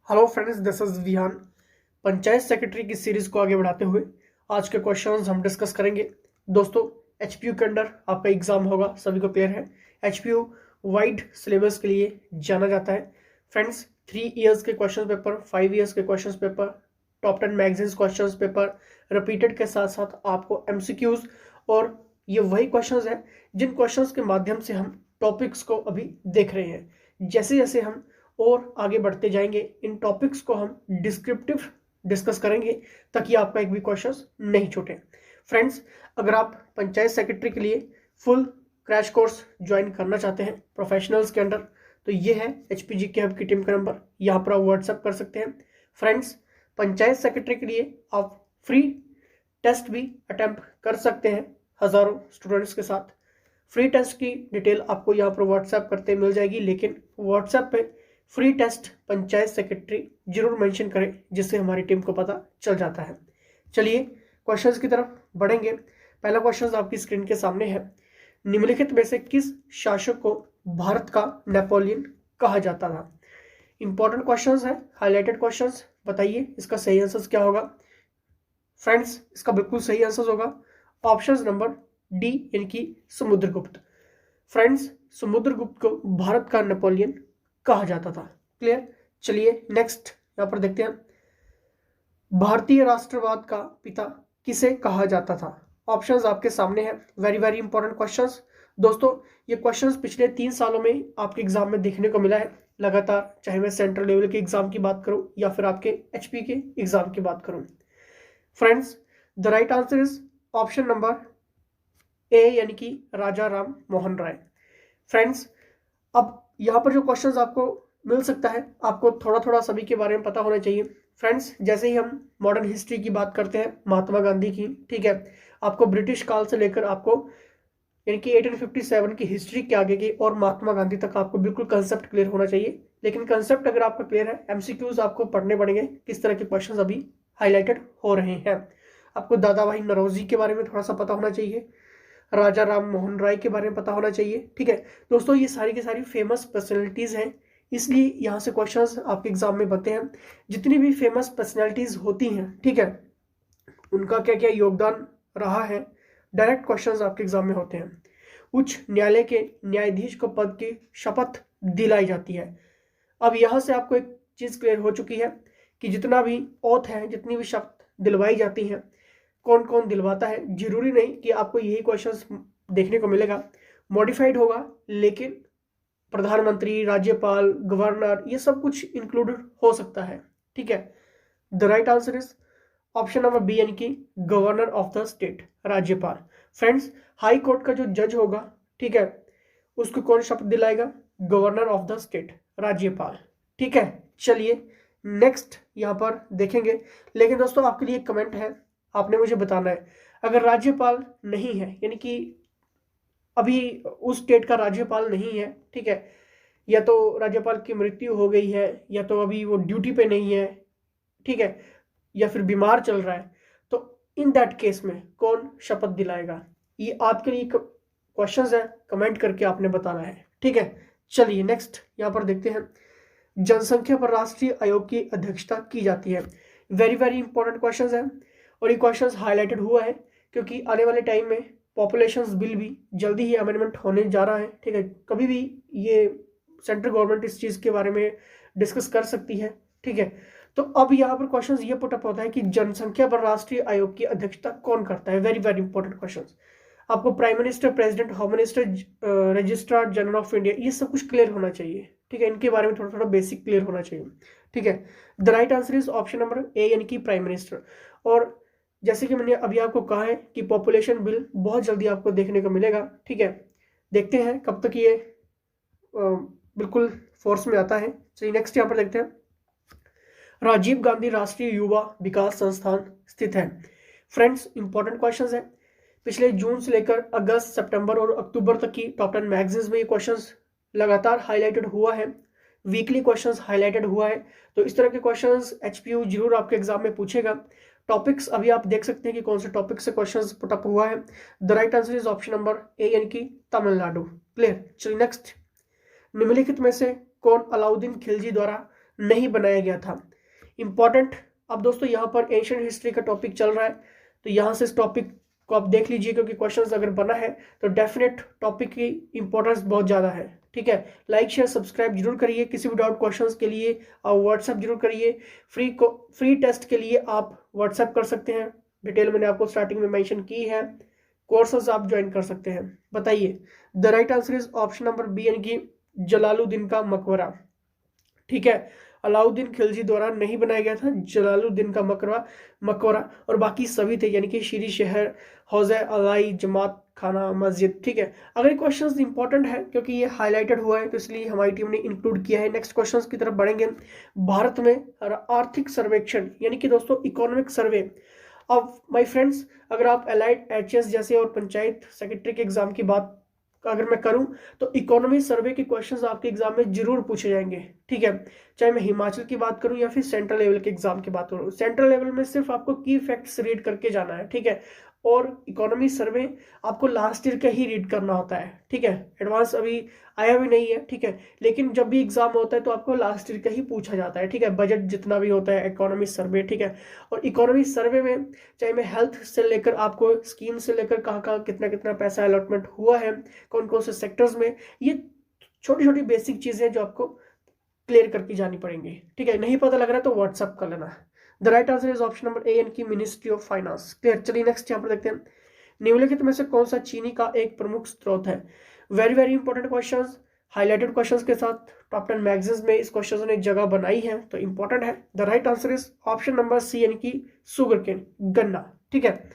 Hello friends, this is Vihaan. Panchayat secretary की series को आगे बढ़ाते हुए आज के क्वेश्चंस हम डिस्कस करेंगे। दोस्तों, एचपीयू के अंडर आपका एग्जाम होगा, सभी को क्लियर है। एचपीयू वाइड सिलेबस के लिए जाना जाता है। फ्रेंड्स, 3 इयर्स के क्वेश्चन पेपर, 5 इयर्स के question paper, top 10 magazines question paper repeated के साथ साथ आपको एमसीक्यूज, और ये वही क्वेश्चंस हैं जिन क्वेश्चंस के माध्यम से हम टॉपिक्स को अभी देख रहे हैं। जैसे जैसे हम और आगे बढ़ते जाएंगे, इन टॉपिक्स को हम डिस्क्रिप्टिव डिस्कस करेंगे ताकि आपका एक भी क्वेश्चन नहीं छूटे। फ्रेंड्स, अगर आप पंचायत सेक्रेटरी के लिए फुल क्रैश कोर्स ज्वाइन करना चाहते हैं प्रोफेशनल्स के अंडर, तो ये है एचपीजी के हब की टीम का नंबर, यहाँ पर आप व्हाट्सएप कर सकते हैं। फ्रेंड्स, पंचायत सेक्रेटरी के लिए आप फ्री टेस्ट भी अटेम्प्ट कर सकते हैं हज़ारों स्टूडेंट्स के साथ। फ्री टेस्ट की डिटेल आपको यहाँ पर व्हाट्सएप करते मिल जाएगी, लेकिन व्हाट्सएप पे फ्री टेस्ट पंचायत सेक्रेटरी जरूर मेंशन करें, जिससे हमारी टीम को पता चल जाता है। चलिए क्वेश्चंस की तरफ बढ़ेंगे। पहला क्वेश्चन आपकी स्क्रीन के सामने है। निम्नलिखित में से किस शासक को भारत का नेपोलियन कहा जाता था? इंपॉर्टेंट क्वेश्चंस है, हाईलाइटेड क्वेश्चंस। बताइए इसका सही आंसर क्या होगा? फ्रेंड्स, इसका बिल्कुल सही आंसर होगा ऑप्शन नंबर डी, यानी कि समुद्रगुप्त। फ्रेंड्स, समुद्रगुप्त को भारत का नेपोलियन कहा जाता था। क्लियर? चलिए नेक्स्ट यहां पर देखते हैं। भारतीय राष्ट्रवाद का पिता किसे कहा जाता था? ऑप्शंस आपके सामने हैं। Very very important questions. दोस्तों, ये क्वेश्चंस पिछले 3 सालों में आपके एग्जाम में देखने को मिला है लगातार, चाहे मैं सेंट्रल लेवल के एग्जाम की बात करूं या फिर आपके एचपी के एग्जाम की बात करूं। Friends, the right answer is option number A, यानी कि राजा राम मोहन राय। फ्रेंड्स, अब यहाँ पर जो क्वेश्चंस आपको मिल सकता है, आपको थोड़ा थोड़ा सभी के बारे में पता होना चाहिए। फ्रेंड्स, जैसे ही हम मॉडर्न हिस्ट्री की बात करते हैं, महात्मा गांधी की, ठीक है, आपको ब्रिटिश काल से लेकर आपको यानी कि 1857 की हिस्ट्री के आगे की और महात्मा गांधी तक आपको बिल्कुल कंसेप्ट क्लियर होना चाहिए। लेकिन कंसेप्ट अगर आपका क्लियर है, एमसीक्यूज आपको पढ़ने पड़ेंगे किस तरह के क्वेश्चन अभी हाईलाइटेड हो रहे हैं। आपको दादा भाई नौरोजी के बारे में थोड़ा सा पता होना चाहिए, राजा राम मोहन राय के बारे में पता होना चाहिए। ठीक है दोस्तों, ये सारी की सारी फेमस पर्सनैलिटीज हैं, इसलिए यहाँ से क्वेश्चंस आपके एग्जाम में बनते हैं। जितनी भी फेमस पर्सनैलिटीज होती हैं, ठीक है, उनका क्या क्या योगदान रहा है, डायरेक्ट क्वेश्चंस आपके एग्जाम में होते हैं। उच्च न्यायालय के न्यायाधीश को पद की शपथ दिलाई जाती है। अब यहाँ से आपको एक चीज क्लियर हो चुकी है कि जितना भी ओथ है, जितनी भी शपथ दिलवाई जाती हैं, कौन कौन दिलवाता है। जरूरी नहीं कि आपको यही क्वेश्चंस देखने को मिलेगा, मॉडिफाइड होगा, लेकिन प्रधानमंत्री, राज्यपाल, गवर्नर, ये सब कुछ इंक्लूडेड हो सकता है। ठीक है, the right answer is option number B, यानी कि गवर्नर ऑफ द स्टेट, राज्यपाल। फ्रेंड्स, हाई कोर्ट का जो जज होगा, ठीक है, उसको कौन शपथ दिलाएगा? गवर्नर ऑफ द स्टेट, राज्यपाल। ठीक है, चलिए नेक्स्ट यहां पर देखेंगे। लेकिन दोस्तों, आपके लिए कमेंट है, आपने मुझे बताना है, अगर राज्यपाल नहीं है, यानी कि अभी उस स्टेट का राज्यपाल नहीं है, ठीक है, या तो राज्यपाल की मृत्यु हो गई है, या तो अभी वो ड्यूटी पे नहीं है, ठीक है, या फिर बीमार चल रहा है, तो इन दैट केस में कौन शपथ दिलाएगा? ये आपके लिए क्वेश्चंस है, कमेंट करके आपने बताना है। ठीक है, चलिए नेक्स्ट यहां पर देखते हैं। जनसंख्या पर राष्ट्रीय आयोग की अध्यक्षता की जाती है। वेरी वेरी इंपॉर्टेंट क्वेश्चंस है, और ये क्वेश्चंस हाईलाइटेड हुआ है क्योंकि आने वाले टाइम में पॉपुलेशन बिल भी जल्दी ही अमेंडमेंट होने जा रहा है। ठीक है, कभी भी ये सेंट्रल गवर्नमेंट इस चीज़ के बारे में डिस्कस कर सकती है। ठीक है, तो अब यहाँ पर क्वेश्चन ये पुटअप होता है कि जनसंख्या पर राष्ट्रीय आयोग की अध्यक्षता कौन करता है। Very very important question. आपको prime minister, president, home minister, registrar general of India, ये सब कुछ क्लियर होना चाहिए। ठीक है, इनके बारे में थोड़ा थोड़ा बेसिक क्लियर होना चाहिए। ठीक है, the right answer is option number A, यानी कि प्राइम मिनिस्टर। और जैसे कि मैंने अभी आपको कहा है कि पॉपुलेशन बिल बहुत जल्दी आपको देखने को मिलेगा। ठीक है, देखते हैं कब तक ये बिल्कुल फोर्स में आता है। चलिए नेक्स्ट यहाँ पर देखते हैं। राजीव गांधी राष्ट्रीय युवा विकास संस्थान स्थित है। फ्रेंड्स, इंपॉर्टेंट क्वेश्चंस है, पिछले जून से लेकर अगस्त, सितंबर और अक्टूबर तक की टॉप 10 मैगजीन्स में ये क्वेश्चंस लगातार हाईलाइटेड हुआ है, वीकली क्वेश्चंस हाईलाइटेड हुआ है। तो इस तरह के क्वेश्चंस एचपीयू जरूर आपके एग्जाम में पूछेगा। टॉपिक्स अभी आप देख सकते हैं कि कौन से टॉपिक से क्वेश्चंस पुटअप हुआ है। The right answer is option number A, यानी कि तमिलनाडु। क्लियर? चलिए नेक्स्ट। निम्नलिखित में से कौन अलाउद्दीन खिलजी द्वारा नहीं बनाया गया था। इंपॉर्टेंट। अब दोस्तों यहाँ पर एंशिएंट हिस्ट्री का टॉपिक चल रहा है, तो यहाँ से इस टॉपिक को आप देख लीजिए, क्योंकि क्वेश्चंस अगर बना है तो डेफिनेट टॉपिक की इंपॉर्टेंस बहुत ज़्यादा है। ठीक है, लाइक शेयर सब्सक्राइब जरूर करिए। किसी भी डाउट क्वेश्चंस के लिए आप व्हाट्सएप जरूर करिए। फ्री टेस्ट के लिए आप व्हाट्सएप कर सकते हैं, डिटेल मैंने आपको स्टार्टिंग में मेंशन की है। कोर्सेज आप ज्वाइन कर सकते हैं। बताइए, the right answer is option number B, यानी कि जलालुद्दीन का मकबरा। ठीक है, अलाउद्दीन खिलजी द्वारा नहीं बनाया गया था, जलालुद्दीन का मकबरा और बाकी सभी थे, यानी कि शीरी शहर, हौज़े अलाई, जमात खाना, मस्जिद। ठीक है, अगर क्वेश्चंस इंपॉर्टेंट है क्योंकि ये हाईलाइटेड हुआ है तो इसलिए हमारी टीम ने इंक्लूड किया है। नेक्स्ट क्वेश्चंस की तरफ बढ़ेंगे। भारत में आर्थिक सर्वेक्षण यानी कि दोस्तों इकोनॉमिक सर्वे। अब माय फ्रेंड्स, अगर आप एलाइड एचएस जैसे और पंचायत सेक्रेटरी के एग्जाम की बात अगर मैं करूं तो इकोनॉमी सर्वे के क्वेश्चंस आपके एग्जाम में जरूर पूछे जाएंगे। ठीक है, चाहे मैं हिमाचल की बात करूं या फिर सेंट्रल लेवल के एग्जाम की बात करूं। सेंट्रल लेवल में सिर्फ आपको की फैक्ट्स रीड करके जाना है। ठीक है, और इकोनॉमी सर्वे आपको लास्ट ईयर का ही रीड करना होता है। ठीक है, एडवांस अभी आया भी नहीं है। ठीक है, लेकिन जब भी एग्जाम होता है तो आपको लास्ट ईयर का ही पूछा जाता है। ठीक है, बजट जितना भी होता है इकोनॉमी सर्वे। ठीक है, और इकोनॉमी सर्वे में चाहे मैं हेल्थ से लेकर आपको स्कीम से लेकर कहाँ कहाँ कितना कितना पैसा अलॉटमेंट हुआ है, कौन कौन से सेक्टर्स में, ये छोटी छोटी बेसिक चीजें हैं जो आपको क्लियर करके जानी पड़ेंगी। ठीक है, नहीं पता लग रहा है तो व्हाट्सअप कर लेना। The right answer is option number A, यानी कि मिनिस्ट्री ऑफ फाइनेंस। क्लियर। चलिए नेक्स्ट यहाँ पर देखते हैं, निम्नलिखित में से कौन सा चीनी का एक प्रमुख स्रोत है। Very very important question, highlighted questions के साथ टॉप 10 मैगजीन्स में इस क्वेश्चन ने जगह बनाई है, तो इंपॉर्टेंट है। The right answer is option number C, यानी कि सुगर केन, गन्ना। ठीक है,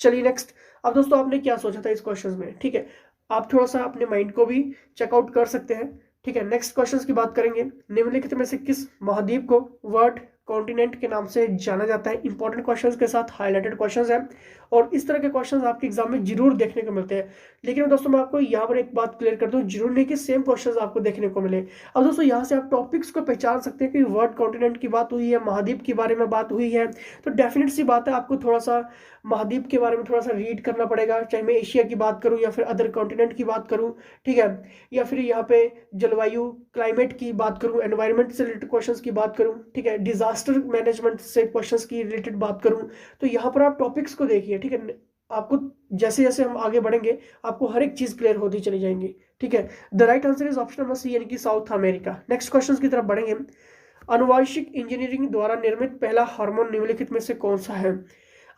चलिए नेक्स्ट। अब दोस्तों आपने क्या सोचा था इस क्वेश्चन में, ठीक है, आप थोड़ा सा अपने माइंड को भी चेकआउट कर सकते हैं। ठीक है, नेक्स्ट क्वेश्चंस की बात करेंगे। निम्नलिखित में से किस महाद्वीप को वर्ल्ड कॉन्टिनेंट के नाम से जाना जाता है। इंपॉर्टेंट क्वेश्चंस के साथ हाईलाइटेड क्वेश्चंस हैं और इस तरह के क्वेश्चंस आपके एग्जाम में जरूर देखने को मिलते हैं। लेकिन दोस्तों मैं आपको यहाँ पर एक बात क्लियर कर दूं, जरूर नहीं कि सेम क्वेश्चंस आपको देखने को मिले। अब दोस्तों यहाँ से आप टॉपिक्स को पहचान सकते हैं कि वर्ल्ड कॉन्टिनेंट की बात हुई है, महाद्वीप के बारे में बात हुई है, तो डेफिनेट सी बात है आपको थोड़ा सा महाद्वीप के बारे में थोड़ा सा रीड करना पड़ेगा, चाहे मैं एशिया की बात करूं या फिर अदर कॉन्टिनेंट की बात करूं। ठीक है, या फिर यहाँ पे जलवायु क्लाइमेट की बात करूं, एनवायरनमेंट से रिलेटेड क्वेश्चंस की बात करूं, ठीक है, डिजास्टर मैनेजमेंट से क्वेश्चंस की रिलेटेड बात करूं, तो यहाँ पर आप टॉपिक्स को देखिए। ठीक है, आपको जैसे जैसे हम आगे बढ़ेंगे आपको हर एक चीज क्लियर होती चली जाएंगी। ठीक है, the right answer is option number C, यानी कि साउथ अमेरिका। नेक्स्ट क्वेश्चन की तरफ बढ़ेंगे। आनुवांशिक इंजीनियरिंग द्वारा निर्मित पहला हार्मोन निम्नलिखित में से कौन सा है।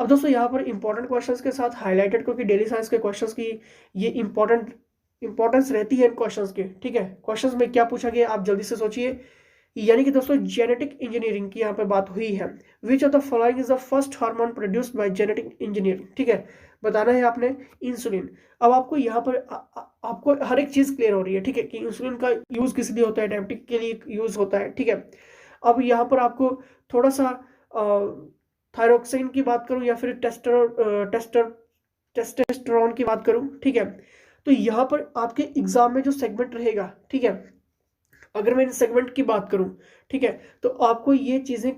अब दोस्तों यहाँ पर इंपॉर्टेंट क्वेश्चंस के साथ हाईलाइटेड, क्योंकि डेली साइंस के क्वेश्चंस की ये इंपॉर्टेंस रहती है इन क्वेश्चंस की। ठीक है, क्वेश्चंस में क्या पूछा गया आप जल्दी से सोचिए। यानी कि दोस्तों जेनेटिक इंजीनियरिंग की यहाँ पे बात हुई है। Which of the following is the first hormone produced by genetic engineering. ठीक है, बताना है आपने इंसुलिन। अब आपको यहाँ पर आपको हर एक चीज क्लियर हो रही है। ठीक है, कि इंसुलिन का यूज किस लिए होता है, डायबिटिक के लिए यूज होता है। ठीक है, अब यहाँ पर आपको थोड़ा सा थायरोक्सिन की बात करूं या फिर टेस्टोस्टेरोन की बात करूं। ठीक है, तो यहाँ पर आपके एग्जाम में जो सेगमेंट रहेगा, ठीक है, अगर मैं इन सेगमेंट की बात करूं, ठीक है, तो आपको ये चीजें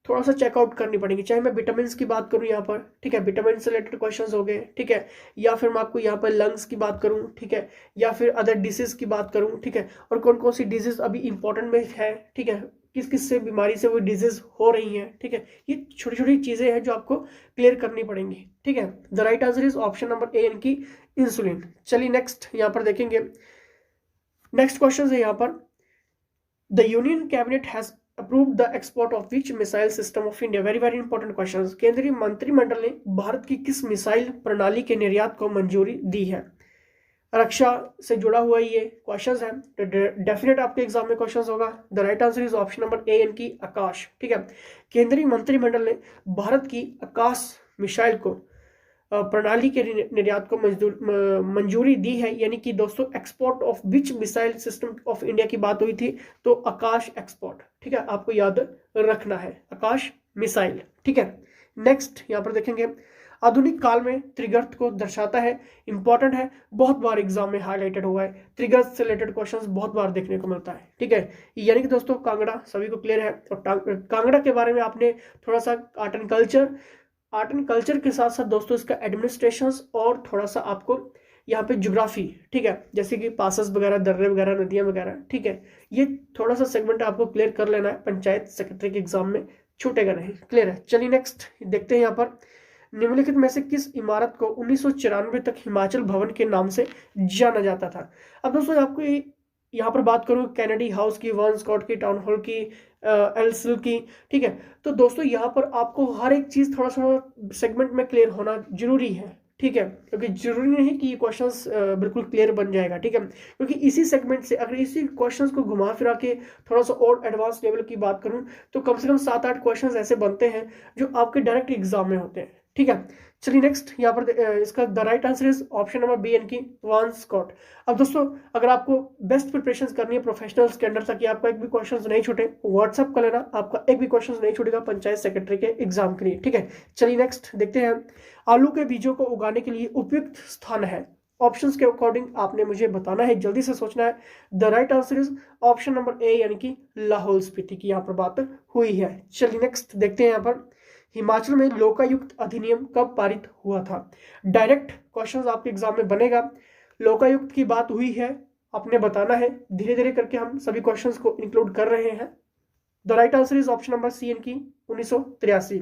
थोड़ा सा चेकआउट करनी पड़ेगी। चाहे मैं विटामिन की बात करूं यहाँ पर, ठीक है, विटामिन से रिलेटेड क्वेश्चंस हो गए। ठीक है, या फिर मैं आपको यहाँ पर लंग्स की बात करूं, ठीक है, या फिर अदर डिसीज की बात करूं। ठीक है, और कौन कौन सी डिजीज अभी इंपॉर्टेंट में है। ठीक है, किस किस से बीमारी से वो डिजीज हो रही है। ठीक है, ये छोटी छोटी चीजें हैं जो आपको क्लियर करनी पड़ेंगी। ठीक है, the right answer is option number A, यानी कि इंसुलिन। चलिए नेक्स्ट यहाँ पर देखेंगे। नेक्स्ट क्वेश्चन है यहाँ पर, the union cabinet has approved the export of which missile system of India. Very very important question. केंद्रीय मंत्रिमंडल ने भारत की किस मिसाइल प्रणाली के निर्यात को मंजूरी दी है। रक्षा से जुड़ा हुआ ये क्वेश्चंस है, तो डेफिनेट आपके एग्जाम में क्वेश्चंस होगा। The right answer is option number A, यानी कि आकाश। ठीक है, केंद्रीय मंत्रिमंडल ने भारत की आकाश मिसाइल को प्रणाली के निर्यात को मंजूरी दी है। यानी कि दोस्तों export of which missile system of India की बात हुई थी, तो आकाश एक्सपोर्ट। ठीक है, आपको याद रखना है आकाश मिसाइल। ठीक है, नेक्स्ट यहाँ पर देखेंगे, आधुनिक काल में त्रिगर्त को दर्शाता है। इंपॉर्टेंट है, बहुत बार एग्जाम में हाईलाइटेड हुआ है, त्रिगर्त से रिलेटेड क्वेश्चंस बहुत बार देखने को मिलता है। ठीक है, यानी कि दोस्तों कांगड़ा सभी को क्लियर है, और कांगड़ा के बारे में आपने थोड़ा सा आर्ट एंड कल्चर के साथ साथ दोस्तों इसका एडमिनिस्ट्रेशन और थोड़ा सा आपको यहाँ पे ज्योग्राफी, ठीक है, जैसे कि पासेस वगैरह, दर्रे वगैरह, नदियां वगैरह, ठीक है, ये थोड़ा सा सेगमेंट आपको क्लियर कर लेना है, पंचायत सेक्रेटरी के एग्जाम में छूटेगा नहीं। क्लियर है? चलिए नेक्स्ट देखते हैं। यहाँ पर निम्नलिखित में से किस इमारत को 1994 तक हिमाचल भवन के नाम से जाना जाता था? अब दोस्तों आपको यहाँ पर बात करूँ कैनेडी हाउस की, वन स्कॉट की, टाउन हॉल की, एल्सिल की, ठीक है। तो दोस्तों यहाँ पर आपको हर एक चीज थोड़ा सा सेगमेंट में क्लियर होना जरूरी है, ठीक है, क्योंकि जरूरी नहीं कि ये क्वेश्चंस बिल्कुल क्लियर बन जाएगा, ठीक है, क्योंकि इसी सेगमेंट से अगर इसी क्वेश्चंस को घुमा फिरा के थोड़ा सा और एडवांस लेवल की बात करूं तो कम से कम 7-8 क्वेश्चंस ऐसे बनते हैं जो आपके डायरेक्ट एग्जाम में होते हैं, ठीक है। चलिए नेक्स्ट यहाँ पर इसका the right answer is option number B यानी कि वन स्कॉट। अब दोस्तों अगर आपको बेस्ट प्रिपरेशन करनी है प्रोफेशनल्स के अंदर ताकि आपका एक भी क्वेश्चन नहीं छूटे, व्हाट्सअप कर लेना, आपका एक भी क्वेश्चन नहीं छूटेगा पंचायत सेक्रेटरी के एग्जाम के लिए, ठीक है। चलिए नेक्स्ट देखते हैं। आलू के बीजों को उगाने के लिए उपयुक्त स्थान है? ऑप्शंस के अकॉर्डिंग आपने मुझे बताना है, जल्दी से सोचना है। The right answer is option number A यानी कि लाहौल स्पीति की यहाँ पर बात हुई है। चलिए नेक्स्ट देखते हैं। यहाँ पर हिमाचल में लोकायुक्त अधिनियम कब पारित हुआ था? डायरेक्ट क्वेश्चंस आपके एग्जाम में बनेगा। लोकायुक्त की बात हुई है, आपने बताना है, धीरे धीरे करके हम सभी क्वेश्चंस को इंक्लूड कर रहे हैं। The right answer is option number C यानी कि 1983।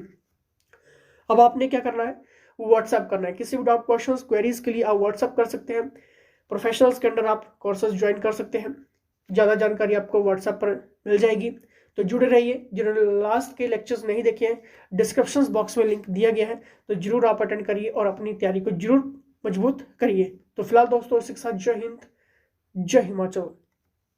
अब आपने क्या करना है? व्हाट्सएप करना है। किसी भी डाउट क्वेश्चंस क्वेरीज के लिए आप व्हाट्सएप कर सकते हैं। प्रोफेशनल्स के अंदर आप कोर्सेज ज्वाइन कर सकते हैं, ज़्यादा जानकारी आपको व्हाट्सएप पर मिल जाएगी। तो जुड़े रहिए। जिन्होंने लास्ट के लेक्चर्स नहीं देखे हैं, डिस्क्रिप्शन बॉक्स में लिंक दिया गया है, तो जरूर आप अटेंड करिए और अपनी तैयारी को जरूर मजबूत करिए। तो फिलहाल दोस्तों इसी के साथ जय हिंद, जय हिमाचल।